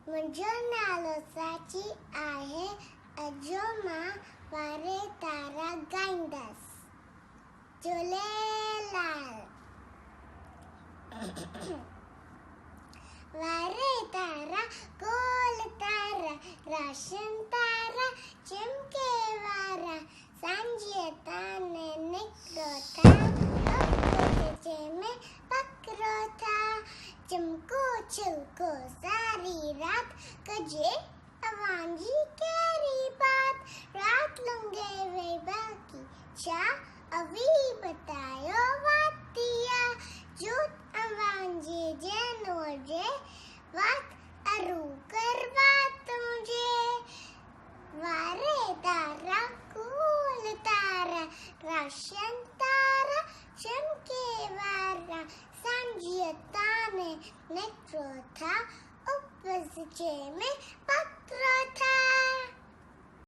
मुंहिंजो नालो साची आहे। अॼु मां वारे तारा ॻाईंदसि। झूलेलाल। वारे तारा गोल तारा राशन तारा चिमके वारा सांझीअ ताने निकिरो था में पकड़ो था। चिमको छिलको सारी रात कजे अवांजी केरी बात। रात लंघे वे बाकी छा अवी बतायो वातिया। जूत अवांजी जेनो जे वात अरू करवात मुझे। वारे तारा कूल तारा राशन तारा चमके वारा सांझीअ ताने निकिरो था उपज जे में